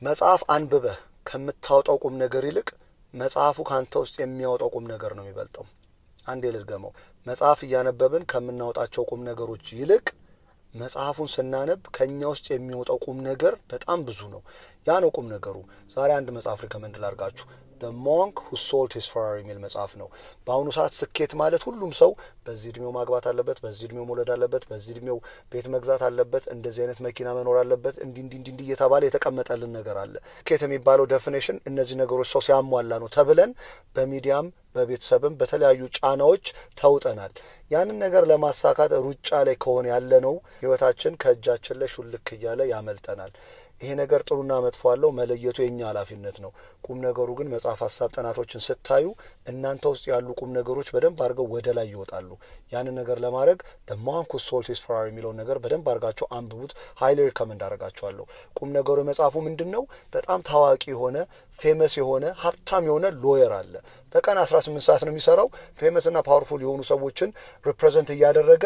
መጽሐፍ አንብበህ ከምታወጣው ቁም ነገር ይልቅ መጽሐፉ ካንተ ውስጥ የሚያወጣው ቁም ነገር ነው የሚበልጠው። አንዴ ልድገመው። መጽሐፍ እያነበብን ከምናወጣቸው ቁም ነገሮች ይልቅ መጽሐፉን ስናነብ ከኛ ውስጥ የሚወጣው ቁም ነገር በጣም ብዙ ነው። ያ ነው ቁም ነገሩ። ዛሬ አንድ መጽሐፍ ሪከመንድ ላድርጋችሁ። The Monk Who Sold His Ferrari የሚል መጽሐፍ ነው። በአሁኑ ሰዓት ስኬት ማለት ሁሉም ሰው በዚህ እድሜው ማግባት አለበት፣ በዚህ እድሜው መውለድ አለበት፣ በዚህ እድሜው ቤት መግዛት አለበት፣ እንደዚህ አይነት መኪና መኖር አለበት፣ እንዲህ እየተባለ የተቀመጠልን ነገር አለ። ስኬት የሚባለው ዴፊኒሽን እነዚህ ነገሮች ሰው ሲያሟላ ነው ተብለን በሚዲያም በቤተሰብም በተለያዩ ጫናዎች ተውጠናል። ያንን ነገር ለማሳካት ሩጫ ላይ ከሆነ ያለነው ህይወታችን ከእጃችን ላይ ሹልክ እያለ ያመልጠናል። ይሄ ነገር ጥሩና መጥፎ አለው፣ መለየቱ የኛ ኃላፊነት ነው። ቁም ነገሩ ግን መጽሐፍ ሐሳብ ጥናቶችን ስታዩ እናንተ ውስጥ ያሉ ቁም ነገሮች በደንብ አድርገው ወደ ላይ ይወጣሉ። ያንን ነገር ለማድረግ The Monk Who Sold His Ferrari የሚለውን ነገር በደንብ አድርጋችሁ አንብቡት። ሃይሊ ሪከመንድ አደርጋችኋለሁ። ቁም ነገሩ መጽሐፉ ምንድነው? በጣም ታዋቂ የሆነ ፌመስ የሆነ ሀብታም የሆነ ሎየር አለ። በቀን 18 ሰዓት ነው የሚሰራው። ፌመስ እና ፓወርፉል የሆኑ ሰዎችን ሪፕሬዘንት እያደረገ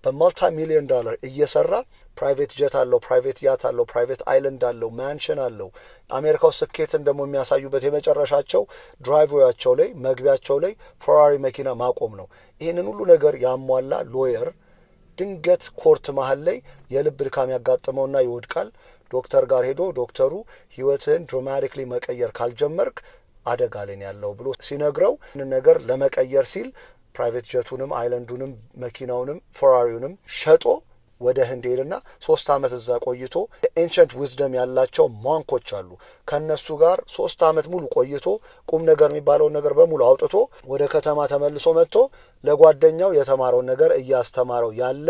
በመልቲ ሚሊዮን ዶላር እየሰራ ፕራይቬት ጀት አለው፣ ፕራይቬት ያት አለው፣ ፕራይቬት አይላንድ አለው፣ ማንሽን አለው። አሜሪካው ስኬትን ደግሞ የሚያሳዩበት የመጨረሻቸው ድራይቭዌያቸው ላይ መግቢያቸው ላይ ፈራሪ መኪና ማቆም ነው። ይህንን ሁሉ ነገር ያሟላ ሎየር ድንገት ኮርት መሀል ላይ የልብ ድካም ያጋጥመውና ይወድቃል። ዶክተር ጋር ሄዶ ዶክተሩ ህይወትን ድራማቲክሊ መቀየር ካልጀመርክ አደጋ ላይ ያለው ብሎ ሲነግረው ነገር ለመቀየር ሲል ፕራይቬት ጀቱንም አይላንዱንም መኪናውንም ፈራሪውንም ሸጦ ወደ ህንድ ሄድና 3 አመት እዛ ቆይቶ ኤንሸንት ዊዝደም ያላቸው ሞንኮች አሉ። ከነሱ ጋር 3 አመት ሙሉ ቆይቶ ቁም ነገር የሚባለው ነገር በሙሉ አውጥቶ ወደ ከተማ ተመልሶ መጥቶ ለጓደኛው የተማረው ነገር እያስተማረው ያለ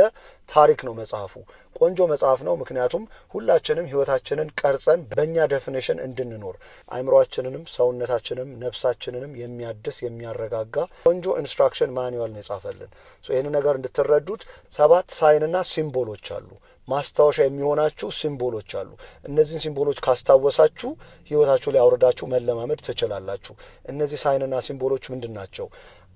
ታሪክ ነው መጽሐፉ። ቆንጆ መጽሐፍ ነው። ምክንያቱም ሁላችንም ህይወታችንን ቀርጸን በእኛ ዴፊኒሽን እንድንኖር አይምሮአችንንም ሰውነታችንንም ነፍሳችንንም የሚያድስ የሚያረጋጋ ቆንጆ ኢንስትራክሽን ማኑዋል ነው የጻፈልን። ይሄን ነገር እንድትረዱት 7 ሳይንና ሲምቦሎች አሉ። ማስታወሻ የሚሆናችሁ ሲምቦሎች አሉ። እነዚህን ሲምቦሎች ካስታወሳችሁ ህይወታችሁ ላይ አውርዳችሁ መለማመድ ትችላላችሁ። እነዚህ ሳይንና ሲምቦሎች ምንድናቸው?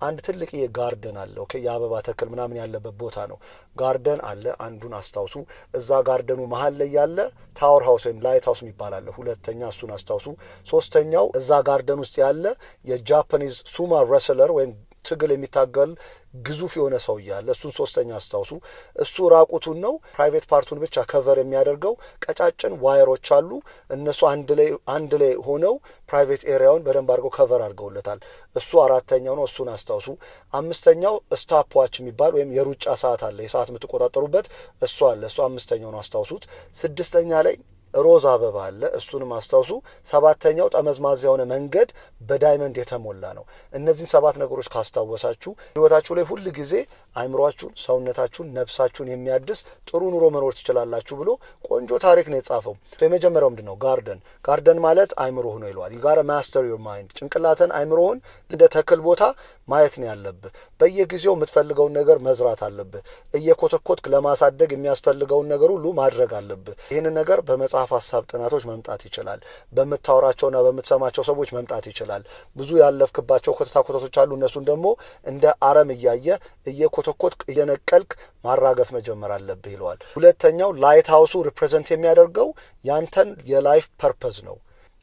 አንድ ትልቅ የጋርደን አለ። ኦኬ፣ የአበባ ተክል ምናምን ያለበት ቦታ ነው። ጋርደን አለ። አንዱን አስታውሱ። እዛ ጋርደኑ መሃል ላይ ያለ ታወር ሃውስ ወይም ላይት ሃውስ የሚባል አለ። ሁለተኛ እሱን አስታውሱ። ሶስተኛው እዛ ጋርደን ውስጥ ያለ የጃፓኒዝ ሱማ ረስለር ወይም ትግል የሚታገል ግዙፍ የሆነ ሰው ያለ እሱን ሶስተኛ አስታውሱ። እሱ ራቁቱን ነው። ፕራይቬት ፓርቱን ብቻ ከቨር የሚያደርገው ቀጫጭን ዋየሮች አሉ። እነሱ አንድ ላይ ሆነው ፕራይቬት ኤሪያውን በደንብ አድርገው ከቨር አድርገውለታል። እሱ አራተኛው ነው። እሱን አስታውሱ። አምስተኛው ስታፕ ዋች የሚባል ወይም የሩጫ ሰዓት አለ። የሰዓት የምትቆጣጠሩበት እሱ አለ። እሱ አምስተኛው ነው። አስታውሱት። ስድስተኛ ላይ ሮዝ አበባ አለ። እሱንም አስታውሱ። ሰባተኛው ጠመዝማዛ የሆነ መንገድ በዳይመንድ የተሞላ ነው። እነዚህን 7 ነገሮች ካስታወሳችሁ ህይወታችሁ ላይ ሁሉ ጊዜ አይምሮአችሁን፣ ሰውነታችሁን፣ ነፍሳችሁን የሚያድስ ጥሩ ኑሮ መኖር ትችላላችሁ ብሎ ቆንጆ ታሪክ ነው የጻፈው። የመጀመሪያው ምንድነው? ጋርደን ማለት አይምሮህ ነው ይሏል። you got to master your mind። ጭንቅላትን አይምሮህን እንደ ተክል ቦታ ማየት ነው ያለብህ። በየጊዜው የምትፈልገውን ነገር መዝራት አለብህ። እየኮተኮትክ ለማሳደግ የሚያስፈልገውን ነገር ሁሉ ማድረግ አለብህ። ይህን ነገር በመጽሐፍ ሐሳብ ጥናቶች መምጣት ይችላል። በመታወራቸውና በመተሰማቸው ሰዎች መምጣት ይችላል። ብዙ ያለፍክባቸው ኮተቶች አሉ። እነሱን ደግሞ እንደ አረም እየኮተኮትክ እየነቀልክ ማራገፍ መጀመር አለብህ ይለዋል። ሁለተኛው ላይት ሃውሱ ሪፕሬዘንት የሚያደርገው ያንተን የላይፍ ፐርፐዝ ነው።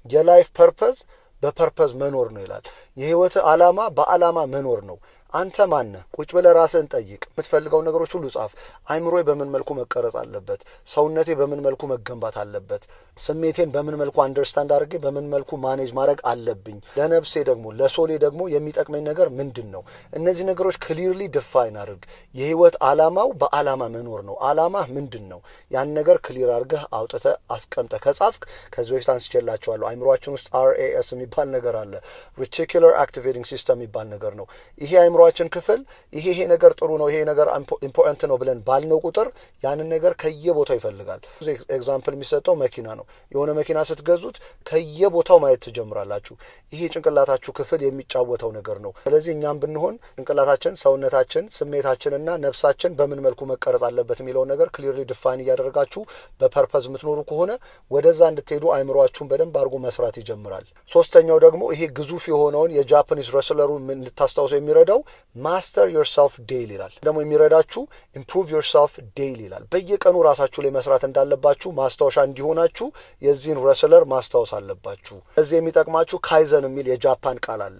የላይፍ ፐርፐዝ በፐርፐዝ መኖር ነው ይላል። የህይወት ዓላማ በዓላማ መኖር ነው። አንተ ማን ነህ? ቁጭ ብለህ ራስህን ጠይቅ። የምትፈልገው ነገሮች ሁሉ ጻፍ። አይምሮዬ በምን መልኩ መቀረጽ አለበት? ሰውነቴ በምን መልኩ መገንባት አለበት? ስሜቴን በምን መልኩ አንደርስታንድ አድርጌ በምን መልኩ ማኔጅ ማድረግ አለብኝ? ለነፍሴ ደግሞ ለሶሌ ደግሞ የሚጠቅመኝ ነገር ምንድነው? እነዚህ ነገሮች ክሊርሊ ዲፋይን አድርግ። የህይወት ዓላማው በዓላማ መኖር ነው። ዓላማ ምንድነው? ያን ነገር ክሊር አድርገህ አውጥተህ አስቀምጠህ ከጻፍክ ከዚህ በፊት አንስቼላችኋለሁ። አይምሮአችን ውስጥ RAS የሚባል ነገር አለ። ሬቲኩላር አክቲቬቲንግ ሲስተም የሚባል ነገር ነው። ይሄ አይምሮአችን ክፍል ይሄ ነገር ጥሩ ነው፣ ይሄ ነገር ኢምፖርታንት ነው ብለን ባልነው ቁጥር ያንን ነገር ከየቦታው ይፈልጋል። ኤግዛምፕል የሚሰጠው መኪና ነው። የሆነ መኪና ስትገዙት ከየቦታው ማየት ትጀምራላችሁ። ይሄ ጭንቅላታችሁ ክፍል የሚጫወተው ነገር ነው። ስለዚህ እኛም ብንሆን ጭንቅላታችን፣ ሰውነታችን፣ ስሜታችንና ነፍሳችን በምን መልኩ መቀረጽ አለበት የሚለው ነገር ክሊርሊ ዲፋይን እያደረጋችሁ በፐርፐዝ የምትኖሩ ከሆነ ወደዛ እንድትሄዱ አይምሮአችሁን በደንብ አድርጎ መስራት ይጀምራል። ሶስተኛው ደግሞ ይሄ ግዙፍ የሆነውን የጃፓኒዝ ረስለሩ ምን ልታስታውሰው የሚረዳው ማስተር ዮርሰልፍ ዴይሊ ይላል። ደግሞ የሚረዳችሁ ኢምፕሩቭ ዮርሰልፍ ዴይሊ ይላል። በየቀኑ ራሳችሁ ላይ መስራት እንዳለባችሁ ማስታወሻ እንዲሆናችሁ የዚህን ረስለር ማስታወስ አለባችሁ። እዚህ የሚጠቅማችሁ ካይዘን የሚል የጃፓን ቃል አለ።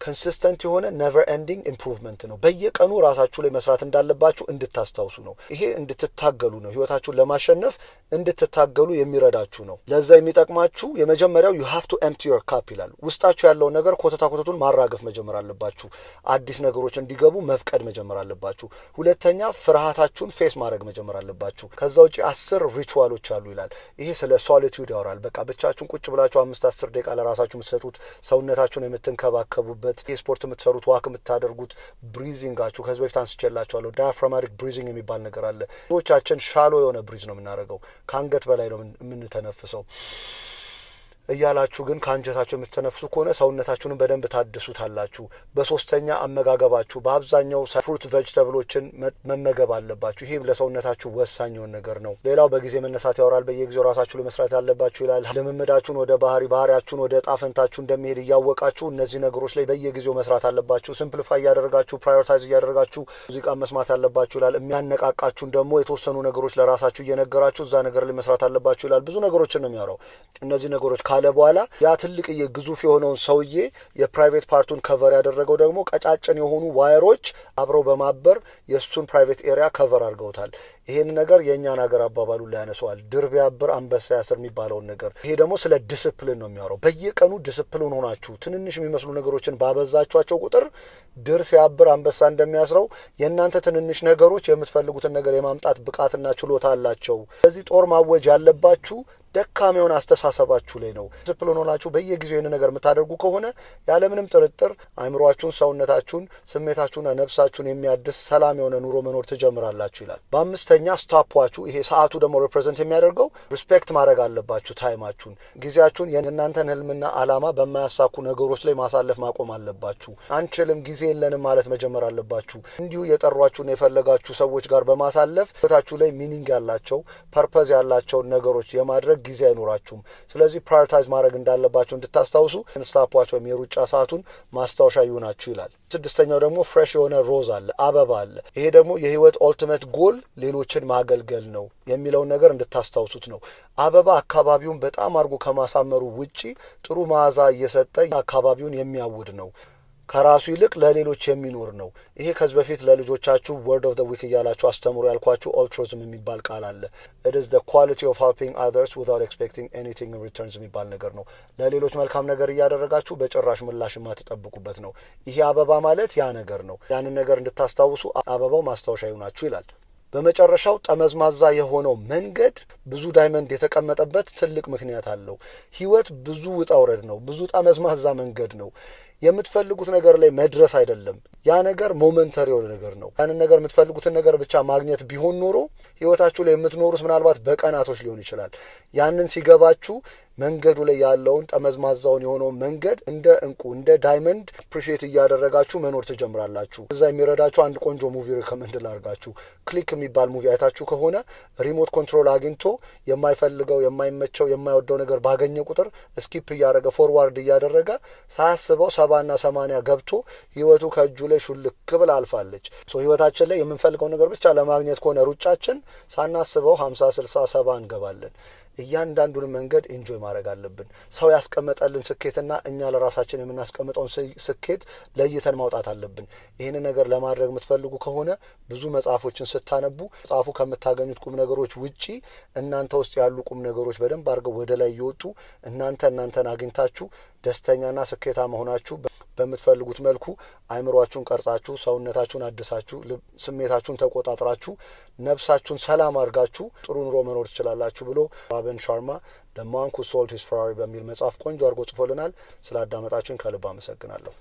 ኮንሲስተንት የሆነ ኔቨር ኤንዲንግ ኢምፕሩቭመንት ነው። በየቀኑ ራሳችሁ ላይ መስራት እንዳለባችሁ እንድታስታውሱ ነው። ይሄ እንድትታገሉ ነው። ህይወታችሁን ለማሸነፍ እንድትታገሉ የሚረዳችሁ ነው። ለዛ የሚጠቅማችሁ የመጀመሪያው you have to empty your cup ይላል። ውስጣችሁ ያለውን ነገር ኮተቱን ማራገፍ መጀመር አለባችሁ። አዲስ ነገሮች እንዲገቡ መፍቀድ መጀመር አለባችሁ። ሁለተኛ ፍርሃታችሁን ፌስ ማድረግ መጀመር አለባችሁ። ከዛ ውጪ 10 ሪቹዋሎች አሉ ይላል። ይሄ ስለ ሶሊቲዩድ ያወራል። በቃ ብቻችሁን ቁጭ ብላችሁ 5-10 ደቂቃ ለራሳችሁ የምትሰጡት ሰውነታችሁን የምትንከባከቡበት ስፖርት የምትሰሩት ዋክ የምታደርጉት ብሪዚንጋችሁ ከዚህ በፊት አንስቼላችኋለሁ። ዳያፍራማቲክ ብሪዚንግ የሚባል ነገር አለ። ብዙዎቻችን ሻሎ የሆነ ብሪዝ ነው የምናደርገው። ከአንገት በላይ ነው የምንተነፍሰው እያላችሁ ግን ከአንጀታችሁ የምትተነፍሱ ከሆነ ሰውነታችሁን በደንብ ታድሱታላችሁ። በሶስተኛ አመጋገባችሁ በአብዛኛው ፍሩት ቬጅተብሎችን መመገብ አለባችሁ። ይሄም ለሰውነታችሁ ወሳኝ የሆነ ነገር ነው። ሌላው በጊዜ መነሳት ያወራል። በየጊዜው ራሳችሁ ለመስራት ያለባችሁ ይላል። ልምምዳችሁን ወደ ባህሪያችሁን ወደ ጣፈንታችሁ እንደሚሄድ እያወቃችሁ እነዚህ ነገሮች ላይ በየጊዜው መስራት አለባችሁ። ሲምፕሊፋይ እያደረጋችሁ ፕራዮሪታይዝ እያደረጋችሁ ሙዚቃ መስማት አለባችሁ ይላል። የሚያነቃቃችሁን ደግሞ የተወሰኑ ነገሮች ለራሳችሁ እየነገራችሁ እዛ ነገር ላይ መስራት አለባችሁ ይላል። ብዙ ነገሮችን ነው የሚያወራው። እነዚህ ነገሮች ካለ በኋላ ያ ትልቅ ግዙፍ የሆነውን ሰውዬ የፕራይቬት ፓርቱን ከቨር ያደረገው ደግሞ ቀጫጭን የሆኑ ዋየሮች አብረው በማበር የሱን ፕራይቬት ኤሪያ ከቨር አድርገውታል። ይሄን ነገር የኛን ሀገር አባባሉ ላይ ያነሰዋል። ድር ቢያብር አንበሳ ያስር የሚባለውን ነገር። ይሄ ደግሞ ስለ ዲሲፕሊን ነው የሚያወራው። በየቀኑ ዲሲፕሊን ሆናችሁ ትንንሽ የሚመስሉ ነገሮችን ባበዛችኋቸው ቁጥር ድር ሲያብር አንበሳ እንደሚያስረው የእናንተ ትንንሽ ነገሮች የምትፈልጉትን ነገር የማምጣት ብቃትና ችሎታ አላቸው። ስለዚህ ጦር ማወጅ ያለባችሁ ደካማ የሆነ አስተሳሰባችሁ ላይ ነው። ዲሲፕሊን ሆናችሁ በየጊዜው ይሄን ነገር የምታደርጉ ከሆነ ያለምንም ጥርጥር አእምሮአችሁን፣ ሰውነታችሁን፣ ስሜታችሁንና ነፍሳችሁን የሚያድስ ሰላም የሆነ ኑሮ መኖር ትጀምራላችሁ ይላል። በአምስተኛ ስታፕዋችሁ ይሄ ሰዓቱ ደግሞ ሪፕሬዘንት የሚያደርገው ሪስፔክት ማድረግ አለባችሁ። ታይማችሁን፣ ጊዜያችሁን የእናንተን ህልምና አላማ በማያሳኩ ነገሮች ላይ ማሳለፍ ማቆም አለባችሁ። አንችልም ጊዜ የለንም ማለት መጀመር አለባችሁ። እንዲሁ የጠሯችሁን የፈለጋችሁ ሰዎች ጋር በማሳለፍ ህይወታችሁ ላይ ሚኒንግ ያላቸው ፐርፐዝ ያላቸው ነገሮች የማድረግ ጊዜ አይኖራችሁም። ስለዚህ ፕራዮሪታይዝ ማድረግ እንዳለባችሁ እንድታስታውሱ ስታፕዋች ወይም የሩጫ ሰዓቱን ማስታወሻ ይሆናችሁ ይላል። ስድስተኛው ደግሞ ፍሬሽ የሆነ ሮዝ አለ፣ አበባ አለ። ይሄ ደግሞ የህይወት ኦልቲሜት ጎል ሌሎችን ማገልገል ነው የሚለውን ነገር እንድታስታውሱት ነው። አበባ አካባቢውን በጣም አድርጎ ከማሳመሩ ውጪ ጥሩ መዓዛ እየሰጠ አካባቢውን የሚያውድ ነው። ከራሱ ይልቅ ለሌሎች የሚኖር ነው። ይሄ ከዚህ በፊት ለልጆቻችሁ ወርድ ኦፍ ዘ ዊክ እያላችሁ አስተምሩ ያልኳችሁ ኦልትሩዝም የሚባል ቃል አለ። it is the quality of helping others without expecting anything in return የሚባል ነገር ነው። ለሌሎች መልካም ነገር እያደረጋችሁ በጭራሽ ምላሽ የማትጠብቁበት ነው። ይሄ አበባ ማለት ያ ነገር ነው። ያንን ነገር እንድታስታውሱ አበባው ማስታወሻ ይሆናችሁ ይላል። በመጨረሻው ጠመዝማዛ የሆነው መንገድ ብዙ ዳይመንድ የተቀመጠበት ትልቅ ምክንያት አለው። ህይወት ብዙ ውጣ ውረድ ነው። ብዙ ጠመዝማዛ መንገድ ነው። የምትፈልጉት ነገር ላይ መድረስ አይደለም። ያ ነገር ሞመንተሪ የሆነ ነገር ነው። ያንን ነገር የምትፈልጉትን ነገር ብቻ ማግኘት ቢሆን ኖሮ ህይወታችሁ ላይ የምትኖሩት ምናልባት በቀናቶች ሊሆን ይችላል። ያንን ሲገባችሁ መንገዱ ላይ ያለውን ጠመዝማዛውን የሆነው መንገድ እንደ እንቁ እንደ ዳይመንድ አፕሪሺየት እያደረጋችሁ መኖር ትጀምራላችሁ። እዛ የሚረዳችሁ አንድ ቆንጆ ሙቪ ሪኮመንድ ላርጋችሁ። ክሊክ የሚባል ሙቪ አይታችሁ ከሆነ ሪሞት ኮንትሮል አግኝቶ የማይፈልገው የማይመቸው የማይወደው ነገር ባገኘ ቁጥር ስኪፕ እያደረገ ፎርዋርድ እያደረገ ሳያስበው 70 እና 80 ገብቶ ህይወቱ ከእጁ ላይ ሹልክ ብላ አልፋለች። ህይወታችን ላይ የምንፈልገው ነገር ብቻ ለማግኘት ከሆነ ሩጫችን ሳናስበው 50 60 70 እንገባለን። እያንዳንዱን መንገድ ኢንጆይ ማድረግ አለብን። ሰው ያስቀመጠልን ስኬትና እኛ ለራሳችን የምናስቀምጠውን ስኬት ለይተን ማውጣት አለብን። ይሄን ነገር ለማድረግ የምትፈልጉ ከሆነ ብዙ መጽሐፎችን ስታነቡ መጽሐፉ ከምታገኙት ቁም ነገሮች ውጪ እናንተ ውስጥ ያሉ ቁም ነገሮች በደንብ አድርገው ወደ ላይ ይወጡ እናንተን አግኝታችሁ ደስተኛና ስኬታማ ሆናችሁ በምትፈልጉት መልኩ አይምሮአችሁን ቀርጻችሁ ሰውነታችሁን አድሳችሁ ስሜታችሁን ተቆጣጥራችሁ ነፍሳችሁን ሰላም አድርጋችሁ ጥሩ ኑሮ መኖር ትችላላችሁ ብሎ ራበን ሻርማ The Monk Who Sold His Ferrari በሚል መጽሐፍ ቆንጆ አድርጎ ጽፎልናል። ስላዳመጣችሁን ከልብ አመሰግናለሁ።